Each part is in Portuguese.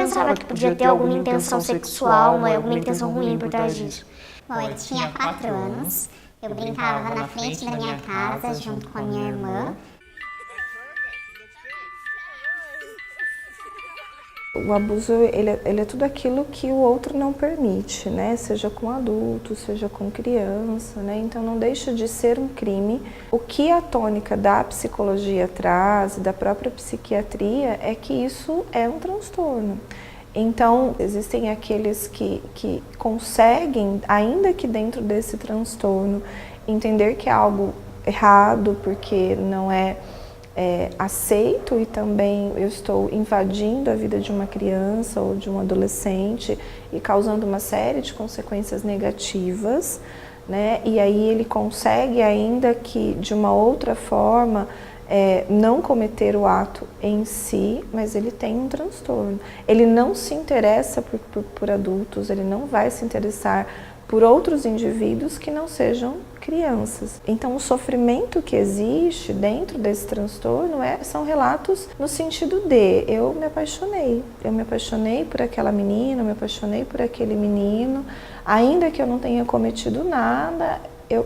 pensava que podia ter alguma intenção sexual, alguma intenção ruim por trás disso. Bom, ele tinha 4 anos, eu brincava na frente da minha casa junto com a minha irmã. O abuso, ele é tudo aquilo que o outro não permite, né? Seja com adulto, seja com criança, né? Então não deixa de ser um crime. O que a tônica da psicologia traz, da própria psiquiatria, é que isso é um transtorno. Então, existem aqueles que conseguem, ainda que dentro desse transtorno, entender que é algo errado, porque não é aceito e também eu estou invadindo a vida de uma criança ou de um adolescente e causando uma série de consequências negativas, né? E aí ele consegue, ainda que de uma outra forma, não cometer o ato em si, mas ele tem um transtorno. Ele não se interessa por adultos, ele não vai se interessar por outros indivíduos que não sejam crianças. Então o sofrimento que existe dentro desse transtorno são relatos no sentido de eu me apaixonei por aquela menina, eu me apaixonei por aquele menino, ainda que eu não tenha cometido nada,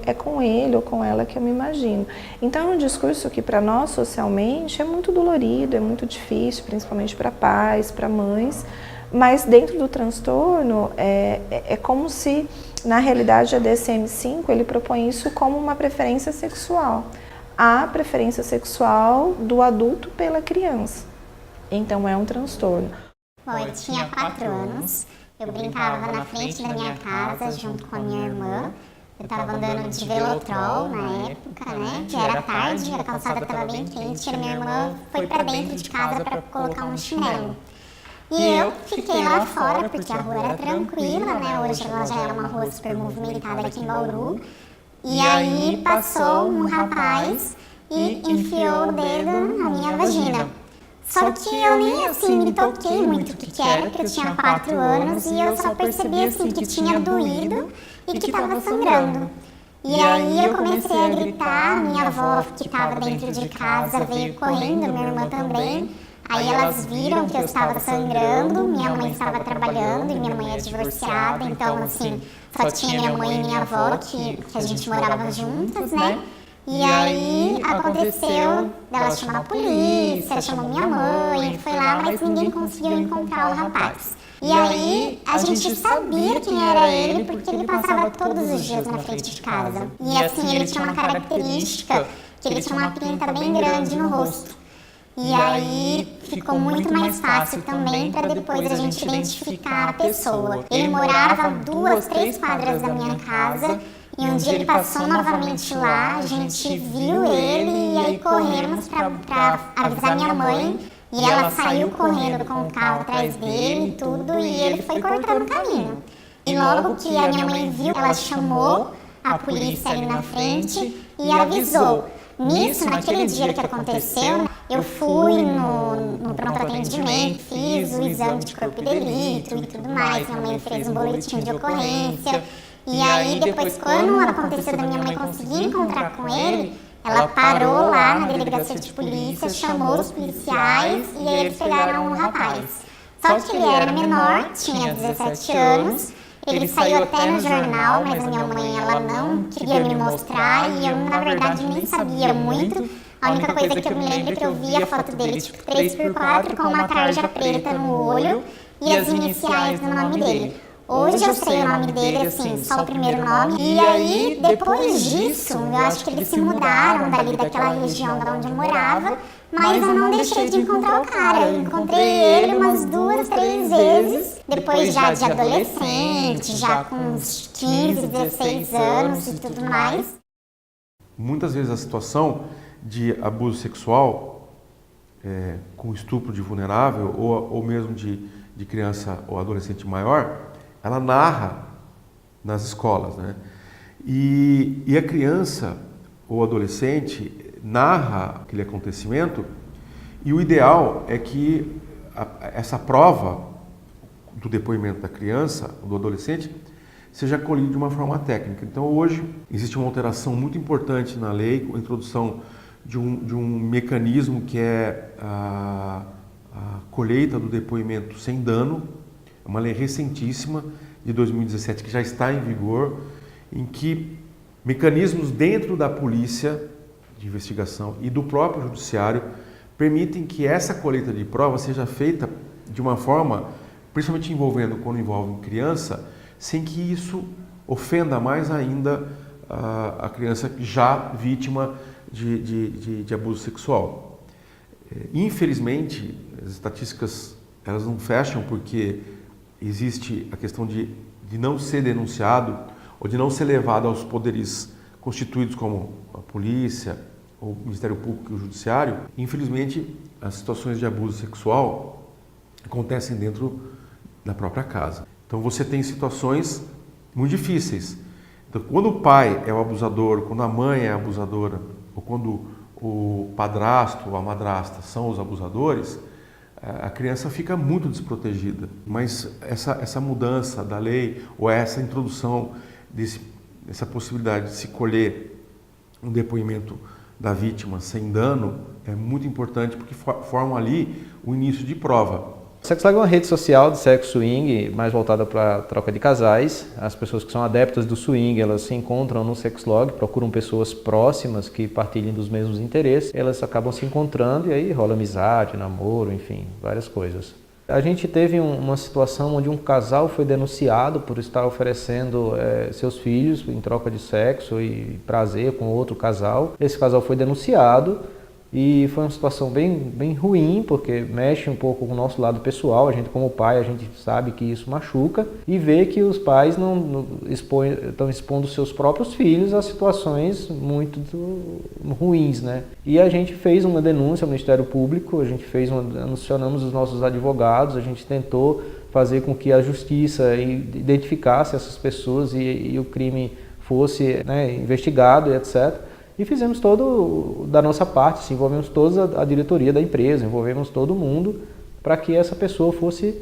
é com ele ou com ela que eu me imagino. Então é um discurso que para nós socialmente é muito dolorido, é muito difícil, principalmente para pais, para mães, mas dentro do transtorno é como se, na realidade, a DSM-5 ele propõe isso como uma preferência sexual. A preferência sexual do adulto pela criança. Então é um transtorno. Bom, eu tinha 4 anos, eu brincava na frente da minha casa junto com a minha irmã. Eu estava andando de velotrol na época, né? Já era tarde, a calçada estava bem quente e a minha irmã foi para dentro de casa para colocar um chinelo. E eu fiquei lá fora, porque a rua era tranquila, né? Hoje ela já é uma rua super movimentada aqui em Bauru. E aí passou um rapaz e enfiou o dedo na minha vagina. Só que eu nem assim me toquei muito o que era, porque eu tinha 4 anos e eu só percebi assim que tinha doído e que estava sangrando. E aí eu comecei a gritar, minha avó que estava dentro de casa veio correndo, minha irmã também. Aí elas viram que eu estava sangrando, minha mãe estava trabalhando e minha mãe é divorciada, então assim, só tinha minha mãe e minha avó que a gente morava juntas, né? E aí aconteceu dela chamar a polícia, chamou minha mãe, foi lá, mas ninguém conseguiu encontrar o rapaz. E aí a gente sabia quem era ele porque ele passava todos os dias na frente de casa. E assim, ele tinha uma característica que ele tinha uma pinta bem grande no rosto. E aí ficou muito mais fácil também para depois a gente identificar a pessoa. Ele morava 2, 3 quadras da minha casa e um dia ele passou novamente lá, a gente viu ele e aí corremos para avisar minha mãe e ela saiu correndo com o carro atrás dele e tudo e ele foi cortando o caminho. E logo que a minha mãe viu, ela chamou a polícia ali na frente e avisou. Nisso, naquele dia que aconteceu, eu fui no pronto atendimento, fiz o exame de corpo de delito e tudo mais. Minha mãe fez um boletim de ocorrência. E aí, depois, quando aconteceu da minha mãe conseguir encontrar com ele, ela parou lá na delegacia de polícia, chamou os policiais e aí eles pegaram o rapaz. Só que ele era menor, tinha 17 anos. Ele saiu até no jornal, mas a minha mãe ela não queria me mostrar e eu, na verdade, nem sabia muito. A única coisa que eu me lembro é que eu vi a foto dele, tipo, 3x4, com uma tarja preta no olho e as iniciais do nome dele. Hoje eu sei o nome dele, assim, só o primeiro nome. E aí, depois disso, eu acho que eles se mudaram dali daquela região de onde eu morava, mas eu não deixei de encontrar o cara. Eu encontrei ele umas 2, 3 vezes, depois já de adolescente, já com uns 15, 16 anos e tudo mais. Muitas vezes a situação de abuso sexual, com estupro de vulnerável ou mesmo de criança ou adolescente maior, ela narra nas escolas, né? E a criança ou adolescente narra aquele acontecimento e o ideal é que essa prova do depoimento da criança ou do adolescente seja colhida de uma forma técnica. Então hoje existe uma alteração muito importante na lei, com a introdução de um mecanismo que é a colheita do depoimento sem dano, é uma lei recentíssima de 2017 que já está em vigor, em que mecanismos dentro da polícia de investigação e do próprio judiciário permitem que essa colheita de prova seja feita de uma forma, principalmente envolvendo quando envolve criança, sem que isso ofenda mais ainda a criança já vítima de abuso sexual. Infelizmente, as estatísticas elas não fecham porque existe a questão de não ser denunciado ou de não ser levado aos poderes constituídos como a polícia, o Ministério Público e o Judiciário. Infelizmente, as situações de abuso sexual acontecem dentro da própria casa. Então você tem situações muito difíceis. Então, quando o pai é o abusador, quando a mãe é a abusadora, ou quando o padrasto ou a madrasta são os abusadores, a criança fica muito desprotegida. Mas essa mudança da lei, ou essa introdução dessa possibilidade de se colher um depoimento da vítima sem dano, é muito importante porque forma ali o início de prova. O Sexlog é uma rede social de sexo swing, mais voltada para a troca de casais. As pessoas que são adeptas do swing, elas se encontram no Sexlog, procuram pessoas próximas que partilhem dos mesmos interesses. Elas acabam se encontrando e aí rola amizade, namoro, enfim, várias coisas. A gente teve uma situação onde um casal foi denunciado por estar oferecendo seus filhos em troca de sexo e prazer com outro casal. Esse casal foi denunciado. E foi uma situação bem ruim, porque mexe um pouco com o nosso lado pessoal. A gente, como pai, a gente sabe que isso machuca e vê que os pais estão expondo seus próprios filhos a situações muito ruins, né? E a gente fez uma denúncia ao Ministério Público, acionamos os nossos advogados, a gente tentou fazer com que a justiça identificasse essas pessoas e o crime fosse, né, investigado e etc. E fizemos todo da nossa parte, assim, envolvemos toda a diretoria da empresa, envolvemos todo mundo para que essa pessoa fosse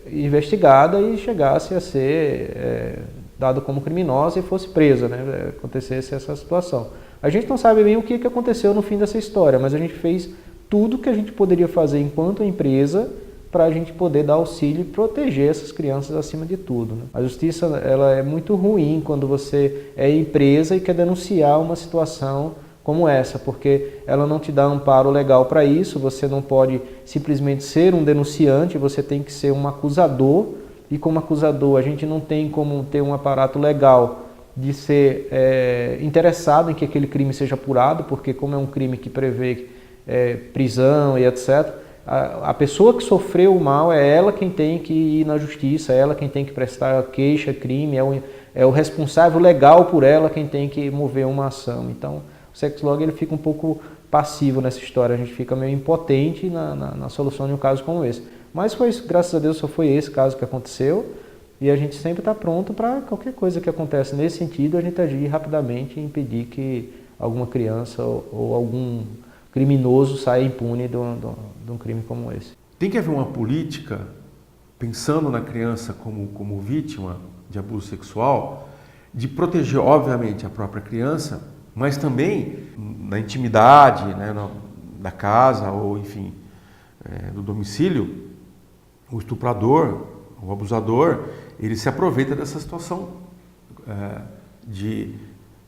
investigada e chegasse a ser dada como criminosa e fosse presa, né, acontecesse essa situação. A gente não sabe bem o que aconteceu no fim dessa história, mas a gente fez tudo que a gente poderia fazer enquanto empresa para a gente poder dar auxílio e proteger essas crianças acima de tudo, né? A justiça ela é muito ruim quando você é empresa e quer denunciar uma situação como essa, porque ela não te dá amparo legal para isso, você não pode simplesmente ser um denunciante, você tem que ser um acusador, e como acusador a gente não tem como ter um aparato legal de ser interessado em que aquele crime seja apurado, porque como é um crime que prevê prisão e etc., a pessoa que sofreu o mal é ela quem tem que ir na justiça, é ela quem tem que prestar queixa, crime, é o responsável legal por ela quem tem que mover uma ação. Então, o Sexlog ele fica um pouco passivo nessa história, a gente fica meio impotente na solução de um caso como esse. Mas graças a Deus só foi esse caso que aconteceu e a gente sempre está pronto para qualquer coisa que acontece nesse sentido, a gente agir rapidamente e impedir que alguma criança ou algum criminoso saia impune de um crime como esse. Tem que haver uma política, pensando na criança como vítima de abuso sexual, de proteger, obviamente, a própria criança, mas também na intimidade, né, da casa ou, enfim, do domicílio, o estuprador, o abusador, ele se aproveita dessa situação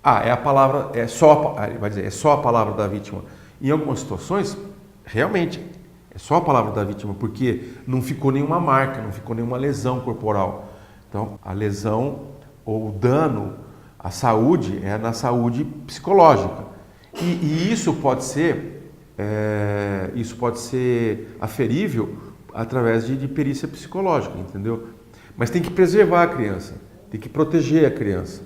é só a palavra da vítima. Em algumas situações, realmente, é só a palavra da vítima, porque não ficou nenhuma marca, não ficou nenhuma lesão corporal. Então, a lesão ou o dano à saúde é na saúde psicológica. E isso pode ser aferível através de perícia psicológica, entendeu? Mas tem que preservar a criança, tem que proteger a criança.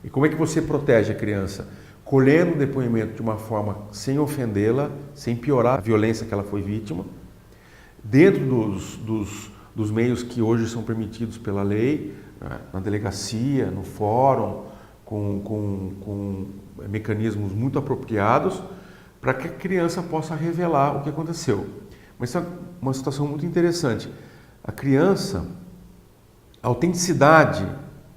E como é que você protege a criança? Colhendo o depoimento de uma forma sem ofendê-la, sem piorar a violência que ela foi vítima, dentro dos meios que hoje são permitidos pela lei, na delegacia, no fórum, com mecanismos muito apropriados, para que a criança possa revelar o que aconteceu. Mas isso é uma situação muito interessante. A criança, a autenticidade,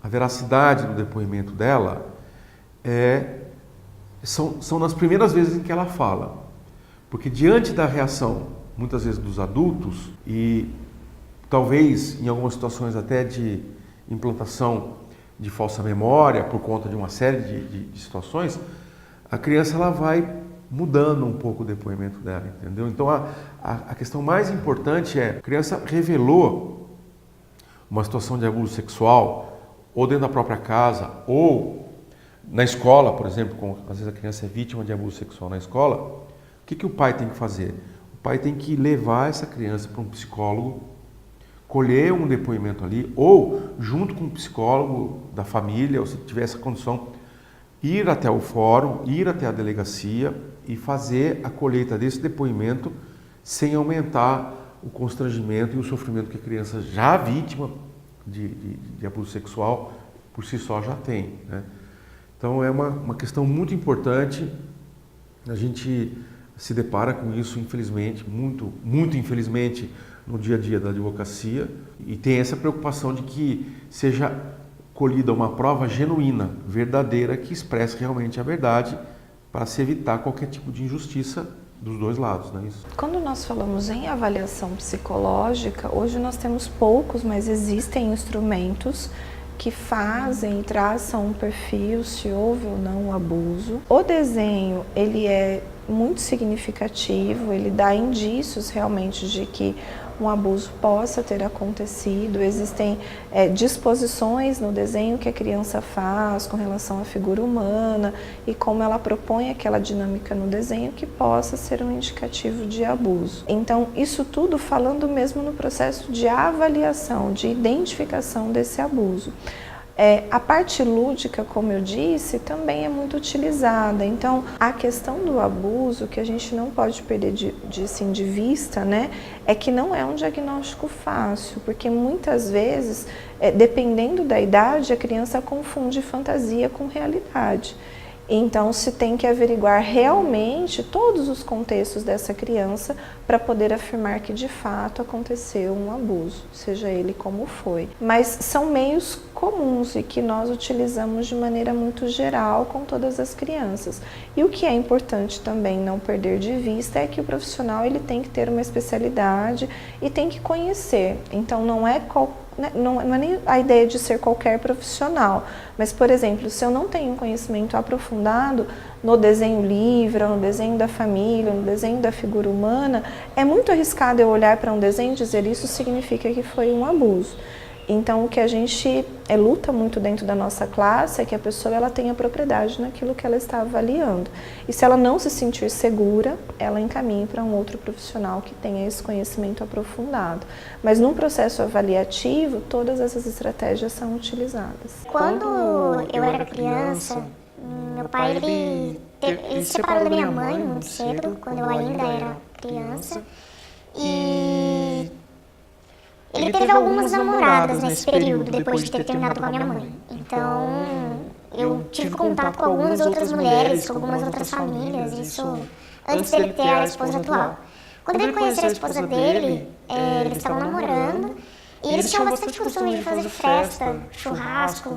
a veracidade do depoimento dela são nas primeiras vezes em que ela fala. Porque diante da reação muitas vezes dos adultos, e talvez em algumas situações até de implantação de falsa memória por conta de uma série de situações, a criança ela vai mudando um pouco o depoimento dela, entendeu? Então a questão mais importante é, a criança revelou uma situação de abuso sexual, ou dentro da própria casa, ou na escola, por exemplo, às vezes a criança é vítima de abuso sexual na escola, o que o pai tem que fazer? O pai tem que levar essa criança para um psicólogo, colher um depoimento ali, ou junto com o psicólogo da família, ou se tiver essa condição, ir até o fórum, ir até a delegacia e fazer a colheita desse depoimento sem aumentar o constrangimento e o sofrimento que a criança já vítima de abuso sexual por si só já tem, né? Então é uma questão muito importante, a gente se depara com isso infelizmente, muito infelizmente no dia a dia da advocacia, e tem essa preocupação de que seja colhida uma prova genuína, verdadeira, que expresse realmente a verdade para se evitar qualquer tipo de injustiça dos dois lados, não é isso? Quando nós falamos em avaliação psicológica, hoje nós temos poucos, mas existem instrumentos que fazem e traçam um perfil se houve ou não um abuso. O desenho, ele é muito significativo, ele dá indícios realmente de que um abuso possa ter acontecido. Existem disposições no desenho que a criança faz com relação à figura humana e como ela propõe aquela dinâmica no desenho que possa ser um indicativo de abuso. Então, isso tudo falando mesmo no processo de avaliação, de identificação desse abuso. A parte lúdica, como eu disse, também é muito utilizada. Então, a questão do abuso, que a gente não pode perder de vista, né, é que não é um diagnóstico fácil, porque muitas vezes, dependendo da idade, a criança confunde fantasia com realidade. Então, se tem que averiguar realmente todos os contextos dessa criança para poder afirmar que de fato aconteceu um abuso, seja ele como foi. Mas são meios comuns e que nós utilizamos de maneira muito geral com todas as crianças. E o que é importante também não perder de vista é que o profissional ele tem que ter uma especialidade e tem que conhecer. Então, não é nem a ideia de ser qualquer profissional, mas, por exemplo, se eu não tenho um conhecimento aprofundado no desenho livre, no desenho da família, no desenho da figura humana, é muito arriscado eu olhar para um desenho e dizer isso significa que foi um abuso. Então, o que a gente luta muito dentro da nossa classe é que a pessoa ela tenha propriedade naquilo que ela está avaliando. E se ela não se sentir segura, ela encaminha para um outro profissional que tenha esse conhecimento aprofundado. Mas num processo avaliativo, todas essas estratégias são utilizadas. Quando eu era criança, meu pai ele se separou da minha mãe muito cedo, quando eu ainda era criança. E ele teve algumas namoradas nesse período, depois de ter terminado com a minha mãe. Então, eu tive contato com algumas outras mulheres, com algumas outras famílias, isso antes dele ter a esposa atual. Quando ele conheceu a esposa dele, eles estavam namorando, e eles tinham bastante costume de fazer festa, churrasco,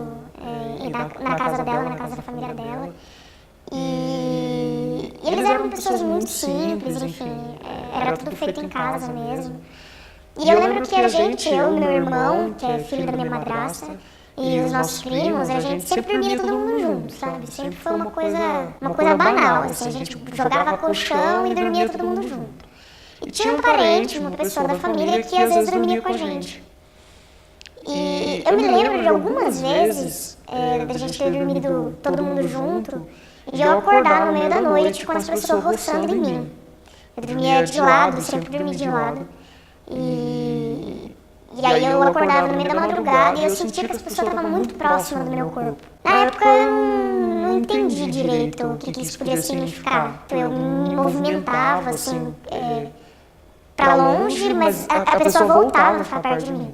na casa dela, na casa da família dela. E eles eram pessoas muito simples, enfim, era tudo feito em casa mesmo. E eu lembro que a gente, eu e meu irmão, que é filho da minha madrasta, e os nossos primos, a gente sempre dormia todo mundo junto, sabe? Sempre foi uma coisa banal, assim, a gente jogava colchão e dormia todo mundo junto. E tinha um parente, uma pessoa da família que às vezes dormia com a gente. E eu me lembro de algumas vezes da gente ter dormido todo mundo junto e de eu acordar no meio da noite com as pessoas roçando em mim. Eu dormia de lado, sempre dormi de lado. E aí eu acordava no meio da madrugada e eu sentia que as pessoas estavam muito próximas do meu corpo. Na época eu não entendi direito o que isso podia significar. Então eu me movimentava assim, pra longe, mas a pessoa voltava a ficar perto de mim.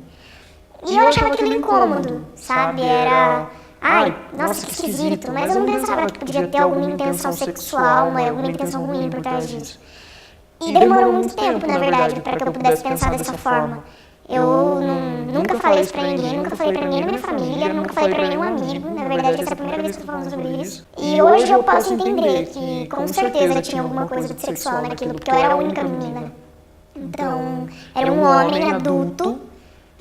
E eu achava aquilo incômodo, sabe? Era, ai, nossa, que esquisito, mas eu não pensava que podia ter alguma intenção sexual, alguma intenção ruim por trás disso. E demorou muito tempo, na verdade, para que eu pudesse pensar dessa forma. Eu nunca falei isso pra ninguém, nunca falei pra ninguém na minha família, nunca falei pra nenhum amigo. Na verdade, essa é a primeira vez que eu tô falando sobre isso. E hoje eu posso entender que, com certeza, tinha alguma coisa de sexual naquilo, porque eu era a única menina. Era um homem adulto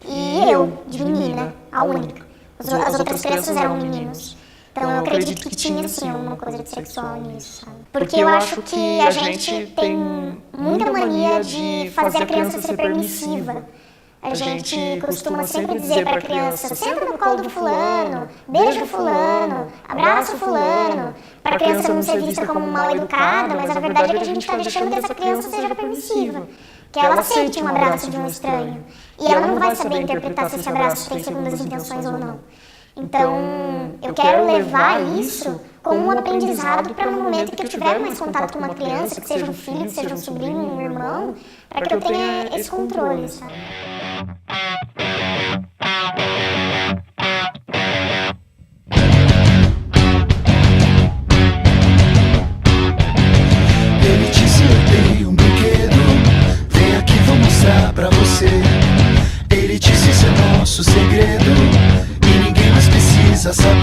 e eu, de menina, a única. As outras crianças eram meninos. Então eu acredito que tinha, sim, alguma coisa de sexual nisso, sabe? Porque eu acho que a gente tem muita mania de fazer a criança ser permissiva. A gente costuma sempre dizer pra criança, senta no colo do fulano, beija o fulano, abraça o fulano, pra criança não ser vista como mal educada, mas a verdade é que a gente tá deixando que essa criança seja permissiva. Que ela aceite um abraço de um estranho. E ela não vai saber interpretar se esse abraço tem segundas intenções ou não. Então, eu quero levar isso como um aprendizado para no momento que eu tiver mais contato com uma criança, que seja um filho, que seja um sobrinho, um irmão, para que eu tenha esse controle, sabe? Letícia, eu tenho um brinquedo, vem aqui, vou mostrar pra você. Letícia, esse é nosso segredo e ninguém mais precisa saber.